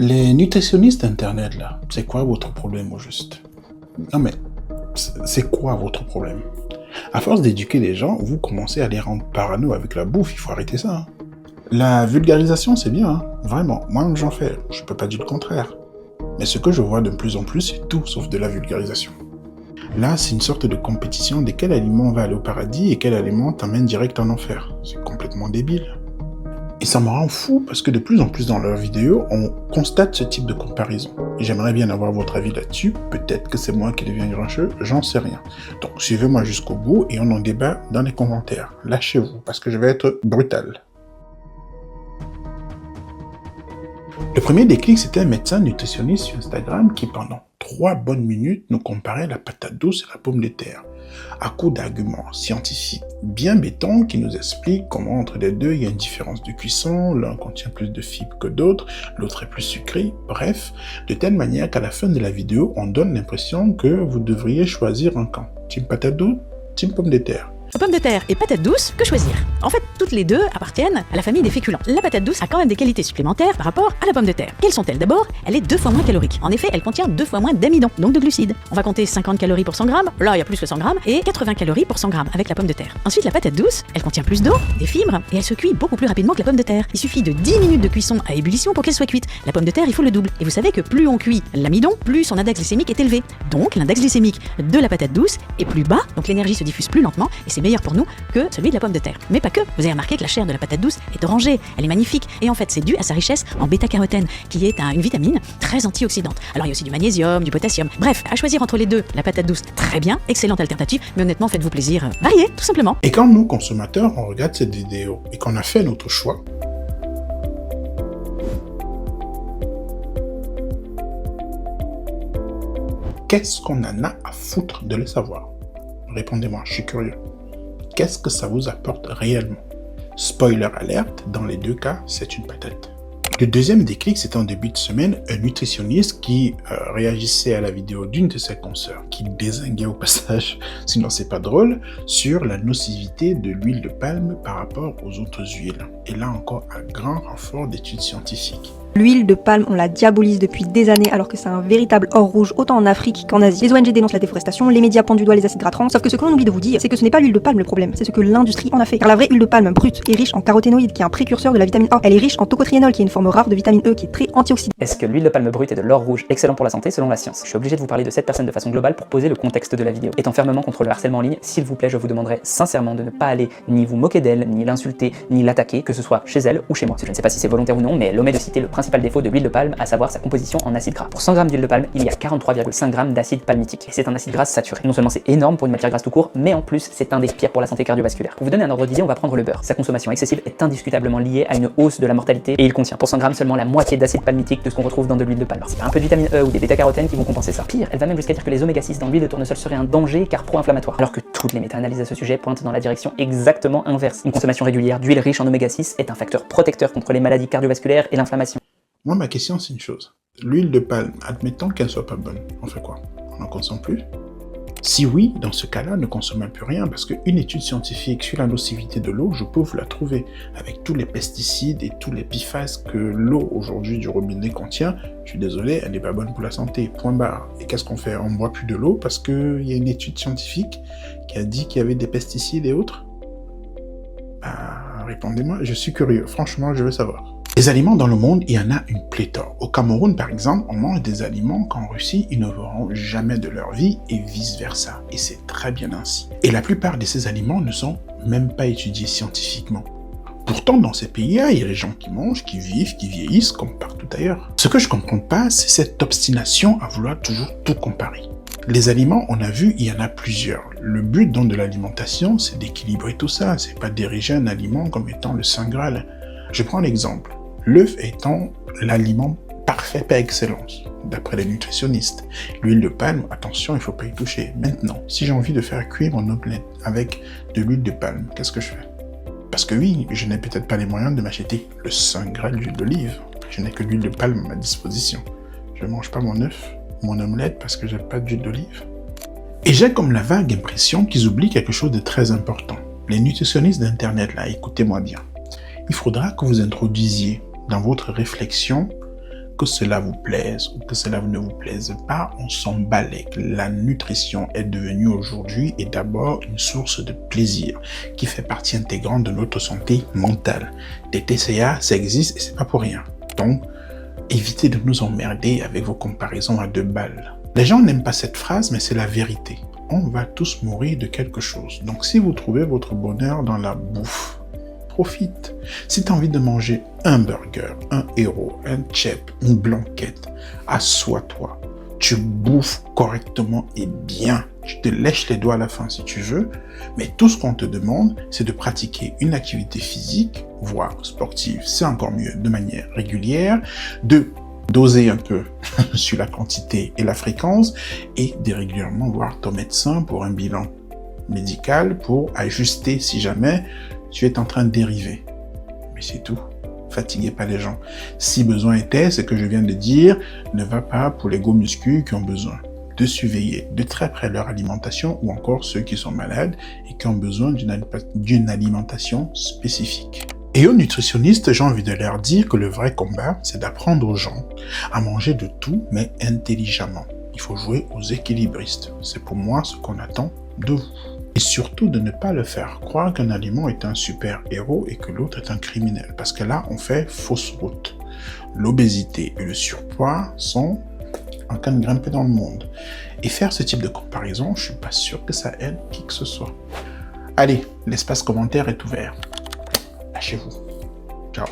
Les nutritionnistes internet là, c'est quoi votre problème au juste? Non mais, c'est quoi votre problème? À force d'éduquer les gens, vous commencez à les rendre parano avec la bouffe, il faut arrêter ça. Hein. La vulgarisation c'est bien, hein. Vraiment, moi j'en fais, je peux pas dire le contraire. Mais ce que je vois de plus en plus, c'est tout sauf de la vulgarisation. Là, c'est une sorte de compétition de quel aliment va aller au paradis et quel aliment t'emmène direct en enfer. C'est complètement débile. Et ça me rend fou parce que de plus en plus dans leurs vidéos, on constate ce type de comparaison. Et j'aimerais bien avoir votre avis là-dessus. Peut-être que c'est moi qui deviens grincheux, j'en sais rien. Donc suivez-moi jusqu'au bout et on en débat dans les commentaires. Lâchez-vous parce que je vais être brutal. Le premier déclic, c'était un médecin nutritionniste sur Instagram qui, pendant 3 bonnes minutes, nous comparait la patate douce et la pomme de terre, à coup d'arguments scientifiques bien bétons qui nous expliquent comment entre les deux il y a une différence de cuisson, l'un contient plus de fibres que d'autres, l'autre est plus sucré, bref, de telle manière qu'à la fin de la vidéo, on donne l'impression que vous devriez choisir un camp. Team patate douce, team pomme de terre. Pommes de terre et patates douces, que choisir? En fait, toutes les deux appartiennent à la famille des féculents. La patate douce a quand même des qualités supplémentaires par rapport à la pomme de terre. Quelles sont-elles? D'abord, elle est 2 fois moins calorique. En effet, elle contient 2 fois moins d'amidon, donc de glucides. On va compter 50 calories pour 100 grammes, là il y a plus que 100 grammes, et 80 calories pour 100 grammes avec la pomme de terre. Ensuite, la patate douce, elle contient plus d'eau, des fibres, et elle se cuit beaucoup plus rapidement que la pomme de terre. Il suffit de 10 minutes de cuisson à ébullition pour qu'elle soit cuite. La pomme de terre, il faut le double. Et vous savez que plus on cuit l'amidon, plus son index glycémique est élevé. Donc, l'index glycémique de la patate douce est plus bas, donc l'énergie se diffuse plus lentement, et c'est meilleur pour nous que celui de la pomme de terre. Mais pas que. Vous avez remarqué que la chair de la patate douce est orangée, elle est magnifique, et en fait c'est dû à sa richesse en bêta-carotène, qui est une vitamine très antioxydante. Alors il y a aussi du magnésium, du potassium. Bref, à choisir entre les deux, la patate douce, très bien, excellente alternative, mais honnêtement faites-vous plaisir, variez, tout simplement. Et quand nous, consommateurs, on regarde cette vidéo et qu'on a fait notre choix, qu'est-ce qu'on en a à foutre de le savoir? Répondez-moi, je suis curieux. Qu'est-ce que ça vous apporte réellement? Spoiler alerte, dans les deux cas, c'est une patate. Le deuxième déclic, c'était en début de semaine, un nutritionniste qui réagissait à la vidéo d'une de ses consoeurs, qui dézinguait au passage, sinon c'est pas drôle, sur la nocivité de l'huile de palme par rapport aux autres huiles. Et là encore, un grand renfort d'études scientifiques. L'huile de palme, on la diabolise depuis des années alors que c'est un véritable or rouge autant en Afrique qu'en Asie. Les ONG dénoncent la déforestation, les médias pointent du doigt les acides gras trans, sauf que ce que l'on oublie de vous dire, c'est que ce n'est pas l'huile de palme le problème, c'est ce que l'industrie en a fait. Car la vraie huile de palme brute est riche en caroténoïdes, qui est un précurseur de la vitamine A. Elle est riche en tocotriénol, qui est une forme rare de vitamine E, qui est très antioxydante. Est-ce que l'huile de palme brute est de l'or rouge excellent pour la santé selon la science? Je suis obligé de vous parler de cette personne de façon globale pour poser le contexte de la vidéo. Étant fermement contre le harcèlement en ligne, s'il vous plaît, je vous demanderai sincèrement de ne pas aller ni vous moquer d'elle, ni l'insulter, ni l'attaquer, que ce soit chez elle ou chez moi. Je ne sais pas si c'est volontaire ou non, mais elle omet de citer le principal défaut de l'huile de palme, à savoir sa composition en acide gras. Pour 100 g d'huile de palme, il y a 43,5 g d'acide palmitique. Et c'est un acide gras saturé. Non seulement c'est énorme pour une matière grasse tout court, mais en plus c'est un des pires pour la santé cardiovasculaire. Pour vous donner un ordre d'idée, on va prendre le beurre. Sa consommation excessive est indiscutablement liée à une hausse de la mortalité et il contient pour 100 g seulement la moitié d'acide palmitique de ce qu'on retrouve dans de l'huile de palme. C'est pas un peu de vitamine E ou des bêta-carotènes qui vont compenser ça. Pire, elle va même jusqu'à dire que les oméga 6 dans l'huile de tournesol seraient un danger car pro-inflammatoire. Alors que toutes les méta-analyses à ce sujet pointent dans la direction exactement inverse. Une consommation régulière d'huile riche en oméga 6 est un facteur protecteur contre les maladies cardiovasculaires et l'inflammation. Moi, ma question, c'est une chose. L'huile de palme, admettons qu'elle soit pas bonne, on fait quoi? On n'en consomme plus? Si oui, dans ce cas-là, ne consommez plus rien, parce qu'une étude scientifique sur la nocivité de l'eau, je peux vous la trouver, avec tous les pesticides et tous les PFAS que l'eau aujourd'hui du robinet contient. Je suis désolé, elle n'est pas bonne pour la santé, point barre. Et qu'est-ce qu'on fait? On ne boit plus de l'eau parce qu'il y a une étude scientifique qui a dit qu'il y avait des pesticides et autres? Répondez-moi, je suis curieux, franchement, je veux savoir. Les aliments dans le monde, il y en a une pléthore. Au Cameroun, par exemple, on mange des aliments qu'en Russie, ils ne verront jamais de leur vie et vice-versa. Et c'est très bien ainsi. Et la plupart de ces aliments ne sont même pas étudiés scientifiquement. Pourtant, dans ces pays-là, il y a des gens qui mangent, qui vivent, qui vieillissent, comme partout ailleurs. Ce que je comprends pas, c'est cette obstination à vouloir toujours tout comparer. Les aliments, on a vu, il y en a plusieurs. Le but donc de l'alimentation, c'est d'équilibrer tout ça. C'est pas d'ériger un aliment comme étant le Saint Graal. Je prends l'exemple. L'œuf étant l'aliment parfait par excellence, d'après les nutritionnistes. L'huile de palme, attention, il ne faut pas y toucher. Maintenant, si j'ai envie de faire cuire mon omelette avec de l'huile de palme, qu'est-ce que je fais? Parce que oui, je n'ai peut-être pas les moyens de m'acheter le Saint Graal d'huile d'olive. Je n'ai que l'huile de palme à ma disposition. Je ne mange pas mon œuf, mon omelette, parce que j'ai pas d'huile d'olive. Et j'ai comme la vague impression qu'ils oublient quelque chose de très important. Les nutritionnistes d'internet, là, écoutez-moi bien. Il faudra que vous introduisiez dans votre réflexion que cela vous plaise ou que cela ne vous plaise pas, on s'en balèque. La nutrition est devenue aujourd'hui et d'abord une source de plaisir qui fait partie intégrante de notre santé mentale. Des TCA, ça existe et c'est pas pour rien. Donc, évitez de nous emmerder avec vos comparaisons à 2 balles. Les gens n'aiment pas cette phrase, mais c'est la vérité. On va tous mourir de quelque chose. Donc, si vous trouvez votre bonheur dans la bouffe, profite. Si tu as envie de manger un burger, un héros, un chip, une blanquette, assois-toi. Tu bouffes correctement et bien. Tu te lèches les doigts à la fin si tu veux. Mais tout ce qu'on te demande, c'est de pratiquer une activité physique, voire sportive, c'est encore mieux, de manière régulière, de doser un peu sur la quantité et la fréquence et de régulièrement voir ton médecin pour un bilan médical pour ajuster si jamais tu es en train de dériver. Mais c'est tout. Fatiguez pas les gens. Si besoin était, ce que je viens de dire ne va pas pour les go muscu qui ont besoin de surveiller de très près leur alimentation ou encore ceux qui sont malades et qui ont besoin d'une alimentation spécifique. Et aux nutritionnistes, j'ai envie de leur dire que le vrai combat, c'est d'apprendre aux gens à manger de tout, mais intelligemment. Il faut jouer aux équilibristes. C'est pour moi ce qu'on attend de vous. Et surtout de ne pas le faire croire qu'un aliment est un super-héros et que l'autre est un criminel. Parce que là, on fait fausse route. L'obésité et le surpoids sont en train de grimper dans le monde. Et faire ce type de comparaison, je suis pas sûr que ça aide qui que ce soit. Allez, l'espace commentaire est ouvert. Lâchez-vous. Ciao.